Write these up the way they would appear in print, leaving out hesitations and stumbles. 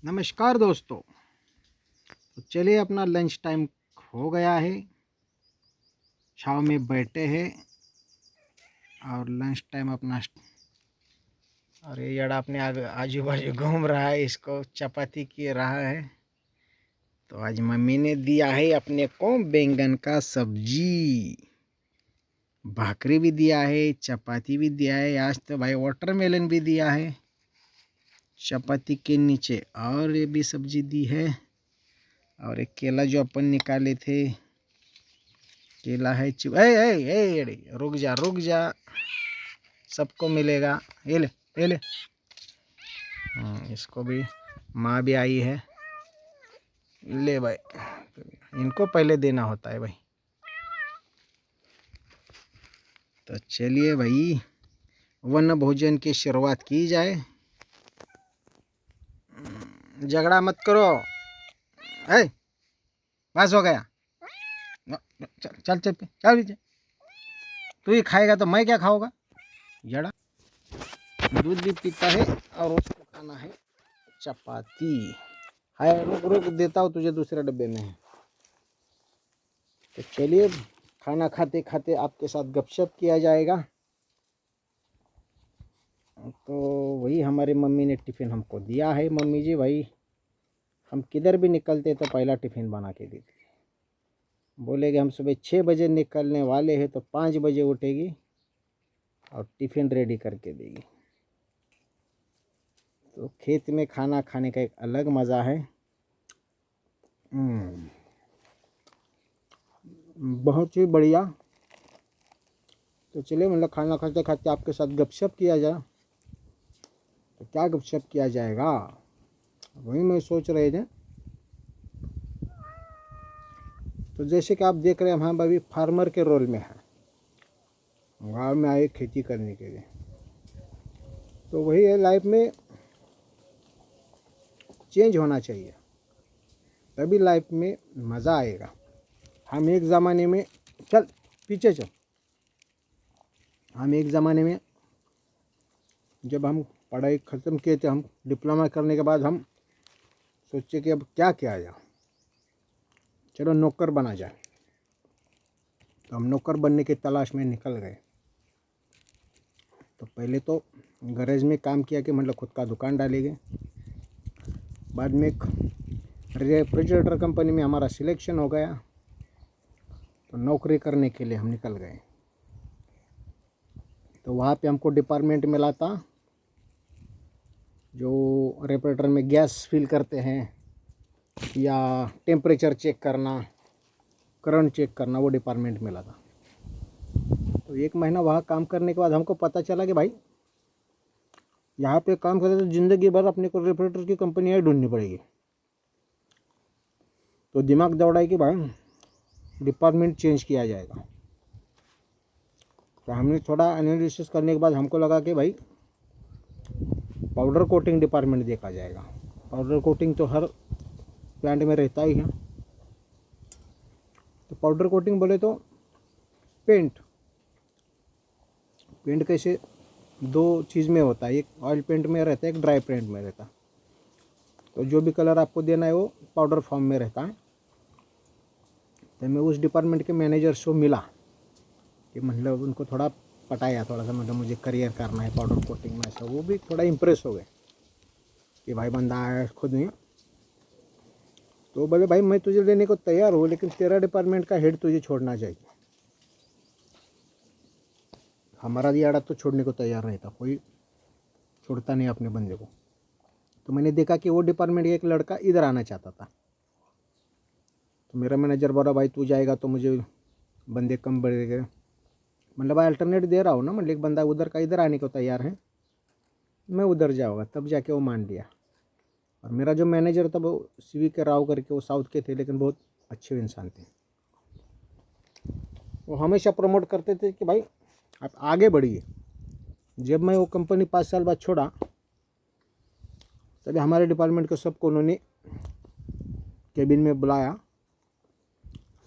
नमस्कार दोस्तों। तो चलिए, अपना लंच टाइम हो गया है। छाव में बैठे हैं और लंच टाइम अपना। और ये जड़ा अपने आजू बाजू घूम रहा है, इसको चपाती की रहा है। तो आज मम्मी ने दिया है अपने को बैंगन का सब्जी, भाकरी भी दिया है, चपाती भी दिया है। आज तो भाई वाटरमेलन भी दिया है चपाती के नीचे, और ये भी सब्जी दी है। और एक केला जो अपन निकाले थे, केला है। रुक जा रुक जा, सबको मिलेगा। ये ले ये ले। इसको भी माँ भी आई है, ले भाई। इनको पहले देना होता है भाई। तो चलिए भाई, वन भोजन की शुरुआत की जाए। झगड़ा मत करो। है, बस हो गया। चल चल चल चल चल। तू ही खाएगा तो मैं क्या खाऊंगा? जड़ा दूध भी पीता है और उसको खाना है चपाती। हाय, रुक रुक, देता हूँ तुझे, दूसरे डब्बे में है। तो चलिए, खाना खाते खाते आपके साथ गपशप किया जाएगा। तो वही हमारी मम्मी ने टिफ़िन हमको दिया है। मम्मी जी भाई, हम किधर भी निकलते तो पहला टिफ़िन बना के देती। बोलेगे हम सुबह 6 बजे निकलने वाले हैं तो 5 बजे उठेगी और टिफ़िन रेडी करके देगी। तो खेत में खाना खाने का एक अलग मज़ा है। बहुत ही बढ़िया। तो चलिए, मतलब खाना खाते खाते आपके साथ गपशप किया जाए। तो क्या गपशप किया जाएगा, वही मैं सोच रहे थे। तो जैसे कि आप देख रहे हैं, हम अभी फार्मर के रोल में हैं, गाँव में आए खेती करने के लिए। तो वही है, लाइफ में चेंज होना चाहिए, तभी लाइफ में मज़ा आएगा। हम एक ज़माने में, चल पीछे चल, हम एक ज़माने में जब हम पढ़ाई ख़त्म किए थे, हम डिप्लोमा करने के बाद हम सोचे कि अब क्या किया जाए, चलो नौकर बना जाए। तो हम नौकर बनने की तलाश में निकल गए। तो पहले तो गैरेज में काम किया कि मतलब खुद का दुकान डालेंगे। बाद में एक रेफ्रिजरेटर कंपनी में हमारा सिलेक्शन हो गया, तो नौकरी करने के लिए हम निकल गए। तो वहाँ पे हमको डिपार्टमेंट मिला था जो रेफ्रिजरेटर में गैस फिल करते हैं या टेम्परेचर चेक करना, करंट चेक करना, वो डिपार्टमेंट मिला था। तो 1 महीना वहाँ काम करने के बाद हमको पता चला कि भाई यहाँ पे काम करते तो ज़िंदगी भर अपने को रेफ्रिजरेटर की कंपनियाँ ढूंढनी पड़ेगी। तो दिमाग दौड़ाई कि भाई डिपार्टमेंट चेंज किया जाएगा। तो हमने थोड़ा एनालिसिस करने के बाद हमको लगा कि भाई पाउडर कोटिंग डिपार्टमेंट देखा जाएगा। पाउडर कोटिंग तो हर प्लांट में रहता ही है। तो पाउडर कोटिंग बोले तो पेंट कैसे 2 चीज़ में होता है, एक ऑयल पेंट में रहता है, एक ड्राई पेंट में रहता है। तो जो भी कलर आपको देना है वो पाउडर फॉर्म में रहता है। तो मैं उस डिपार्टमेंट के मैनेजर से मिला कि मतलब उनको थोड़ा पटाया, थोड़ा सा मतलब मुझे करियर करना है पाउडर कोटिंग में। ऐसा वो भी थोड़ा इम्प्रेस हो गए कि भाई बंदा आया खुद में। तो बोले भाई मैं तुझे लेने को तैयार हूँ, लेकिन तेरा डिपार्टमेंट का हेड तुझे छोड़ना चाहिए। हमारा दिहाड़ा तो छोड़ने को तैयार नहीं था, कोई छोड़ता नहीं अपने बंदे को। तो मैंने देखा कि वो डिपार्टमेंट का एक लड़का इधर आना चाहता था। तो मेरा मैनेजर बोला भाई तू जाएगा तो मुझे बंदे कम बढ़ेंगे। मतलब भाई अल्टरनेट दे रहा हूँ ना, मतलब एक बंदा उधर का इधर आने को तैयार है, मैं उधर जाऊँगा। तब जाके वो मान लिया। और मेरा जो मैनेजर था वो सीवी के राव करके, वो साउथ के थे लेकिन बहुत अच्छे इंसान थे। वो हमेशा प्रमोट करते थे कि भाई आप आगे बढ़िए। जब मैं वो कंपनी 5 साल बाद छोड़ा, तभी हमारे डिपार्टमेंट के सबको उन्होंने केबिन में बुलाया।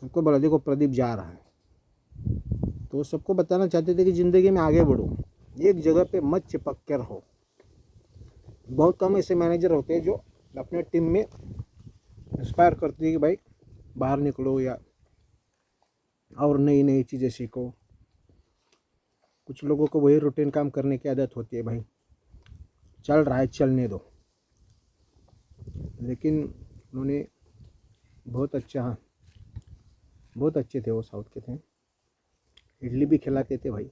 उनको बोला देखो प्रदीप जा रहा है। तो वो सबको बताना चाहते थे कि ज़िंदगी में आगे बढ़ो, एक जगह पे मत चिपक कर रहो। बहुत कम ऐसे मैनेजर होते हैं जो अपने टीम में इंस्पायर करती है कि भाई बाहर निकलो या और नई नई चीज़ें सीखो। कुछ लोगों को वही रूटीन काम करने की आदत होती है, भाई चल रहा है चलने दो। लेकिन उन्होंने बहुत अच्छा, बहुत अच्छे थे वो, साउथ के थे, इडली भी खिलाते थे भाई।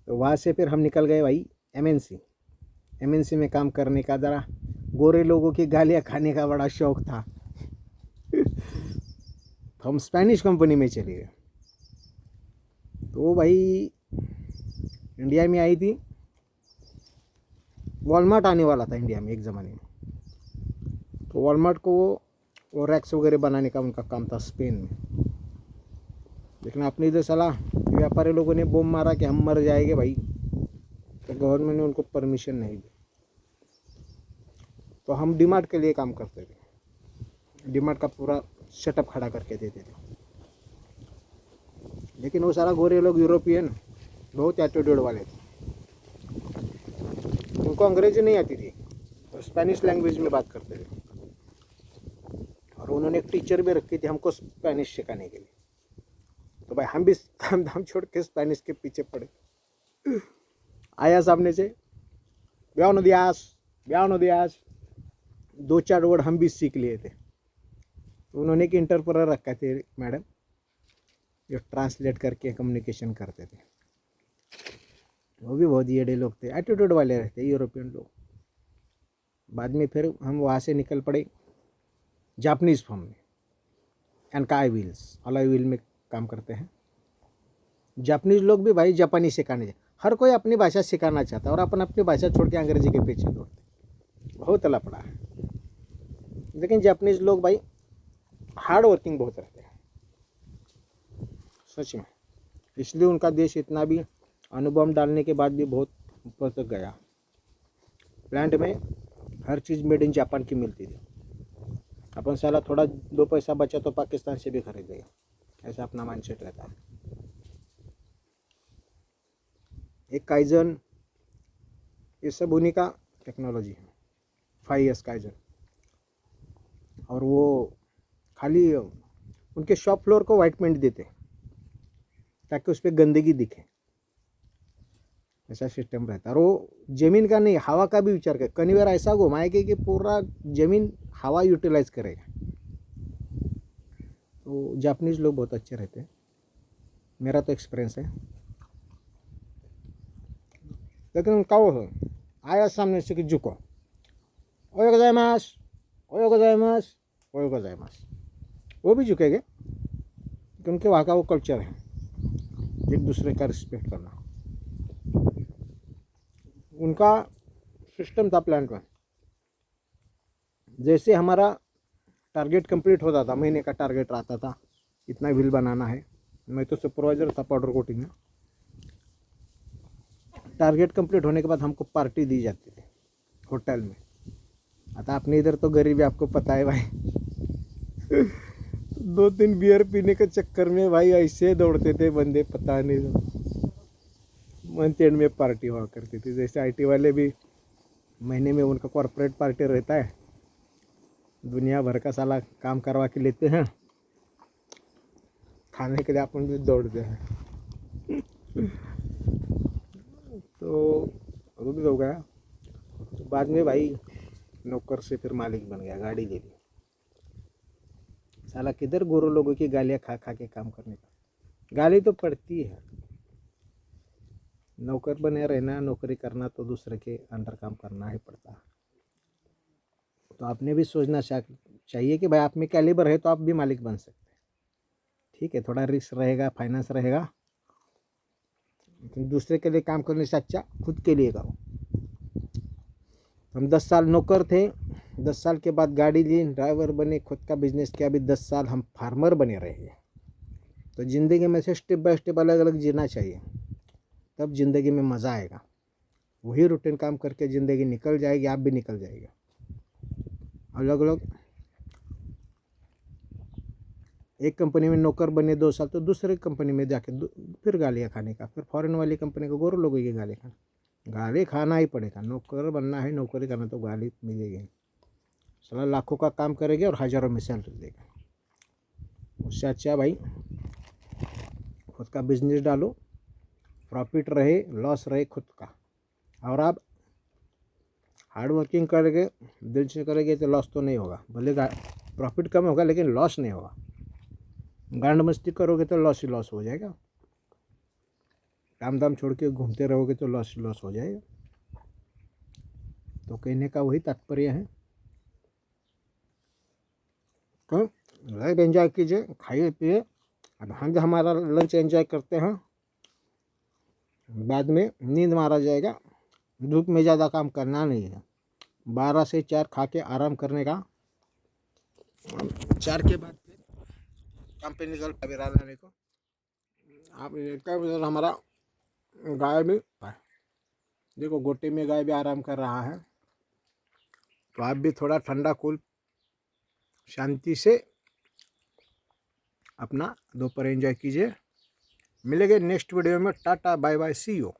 तो वहाँ से फिर हम निकल गए भाई एमएनसी में काम करने का। ज़रा गोरे लोगों की गालियाँ खाने का बड़ा शौक था। तो हम स्पेनिश कंपनी में चले गए। तो भाई इंडिया में आई थी, वॉलमार्ट आने वाला था इंडिया में एक ज़माने में। तो वॉलमार्ट को वो रैक्स वगैरह बनाने का उनका काम था स्पेन में। लेकिन अपने इधर साला व्यापारी लोगों ने बम मारा कि हम मर जाएंगे भाई, तो गवर्नमेंट ने उनको परमिशन नहीं दी। तो हम डीमार्ट के लिए काम करते थे, डीमार्ट का पूरा सेटअप खड़ा करके देते थे। लेकिन वो सारा गोरे लोग यूरोपियन बहुत एटीट्यूड वाले थे, उनको अंग्रेजी नहीं आती थी, तो स्पेनिश लैंग्वेज में बात करते थे। और उन्होंने एक टीचर भी रखी थी हमको स्पेनिश सिखाने के लिए। तो भाई हम भी काम धाम छोड़ के स्पेनिश के पीछे पड़े। आया सामने से ब्यानो दियास, 2-4 वर्ड हम भी सीख लिए थे। तो उन्होंने एक इंटरप्रेटर रखा थे मैडम, जो ट्रांसलेट करके कम्युनिकेशन करते थे। वो भी बहुत येड़े लोग थे, एटीट्यूड वाले रहते यूरोपियन लोग। बाद में फिर हम वहाँ से निकल पड़े जापानीज़ फॉर्म में, एनकाई व्हील्स, अलॉय व्हील में काम करते हैं। जापानीज़ लोग भी भाई जापानी सिखाने, हर कोई अपनी भाषा सिखाना चाहता है और अपन अपनी भाषा छोड़ के अंग्रेजी के पीछे दौड़ते, बहुत लफड़ा है। लेकिन जापानीज़ लोग भाई हार्ड वर्किंग बहुत रहते हैं सच में, इसलिए उनका देश इतना भी अणुबम डालने के बाद भी बहुत ऊपर तक गया। प्लांट में हर चीज़ मेड इन जापान की मिलती थी। अपन साला थोड़ा 2 पैसा बचा तो पाकिस्तान से भी खरीदेगा, ऐसा अपना माइंडसेट रहता है। एक काइजन, ये सब उन्हीं का टेक्नोलॉजी है, 5 years काइजन। और वो खाली उनके शॉप फ्लोर को वाइट पेंट देते ताकि उस पर गंदगी दिखे, ऐसा सिस्टम रहता है। और वो ज़मीन का नहीं, हवा का भी विचार कर, कन्वेयर ऐसा घुमाएगा कि पूरा ज़मीन हवा यूटिलाइज करेगा। तो जापानीज़ लोग बहुत अच्छे रहते हैं, मेरा तो एक्सपीरियंस है। लेकिन उनका वो आया सामने से कि झुको, ओयो गोजाइमास, ओयो गोजाइमास, ओयो गोजाइमास, वो भी झुकेंगे क्योंकि उनके वहाँ का वो कल्चर है, एक दूसरे का रिस्पेक्ट करना। उनका सिस्टम था प्लांट में, जैसे हमारा टारगेट कंप्लीट होता था, महीने का टारगेट रहता था, इतना व्हील बनाना है। मैं तो सुपरवाइज़र था पाउडर कोटिंग में। टारगेट कंप्लीट होने के बाद हमको पार्टी दी जाती थी होटल में। आता अपने इधर तो गरीबी आपको पता है भाई। 2-3 बियर पीने के चक्कर में भाई ऐसे दौड़ते थे बंदे, पता नहीं। मंथ एंड में पार्टी हुआ करती थी, जैसे आईटी वाले भी महीने में उनका कॉर्पोरेट पार्टी रहता है, दुनिया भर का साला काम करवा के लेते हैं, खाने के लिए अपन भी दौड़ते हैं। तो वो भी हो गया। तो बाद में भाई नौकर से फिर मालिक बन गया, गाड़ी ले ली। साला किधर गोरों लोगों की गालियाँ खा खा के काम करने का, गाली तो पड़ती है। नौकर बने रहना, नौकरी करना तो दूसरे के अंडर काम करना ही पड़ता है। तो आपने भी सोचना चाहिए कि भाई आप में कैलिबर है तो आप भी मालिक बन सकते हैं। ठीक है, थोड़ा रिस्क रहेगा, फाइनेंस रहेगा, लेकिन दूसरे के लिए काम करने से अच्छा खुद के लिए करो। हम 10 साल नौकर थे, 10 साल के बाद गाड़ी ली, ड्राइवर बने, खुद का बिजनेस किया, अभी 10 साल हम फार्मर बने रहे। तो ज़िंदगी में से स्टेप बाय स्टेप अलग अलग जीना चाहिए, तब ज़िंदगी में मज़ा आएगा। वही रूटीन काम करके ज़िंदगी निकल जाएगी, आप भी निकल जाएगा। अलग अलग एक कंपनी में नौकर बने 2 साल, तो दूसरे कंपनी में जाके फिर गालियाँ खाने का, फिर फॉरेन वाली कंपनी को गोरों लोगों की गालियाँ खाना, गाली खाना ही पड़ेगा, नौकर बनना है, नौकरी करना तो गाली मिलेगी। साला लाखों का काम करेंगे और हज़ारों में सैलरी देगा। उससे अच्छा भाई खुद का बिजनेस डालो, प्रॉफिट रहे लॉस रहे खुद का, और आप हार्ड वर्किंग करेंगे, दिल से करेंगे तो लॉस तो नहीं होगा। भले प्रॉफिट कम होगा लेकिन लॉस नहीं होगा। गांड मस्ती करोगे तो लॉस ही लॉस हो जाएगा। काम दाम छोड़ के घूमते रहोगे तो लॉस ही लॉस हो जाएगा। तो कहने का वही तात्पर्य है। तो लाइफ एंजॉय कीजिए, खाइए पिए। अब हम जो हमारा लंच एंजॉय करते हैं, बाद में नींद मारा जाएगा। धूप में ज़्यादा काम करना नहीं है। 12 से 4 खा के आराम करने का। 4 के बाद फिर काम पे निकल सवेरा लाने को। आप हमारा गाय भी देखो, गोटे में गाय भी आराम कर रहा है। तो आप भी थोड़ा ठंडा कूल शांति से अपना दोपहर एंजॉय कीजिए। मिलेंगे नेक्स्ट वीडियो में। Tata bye bye, see you.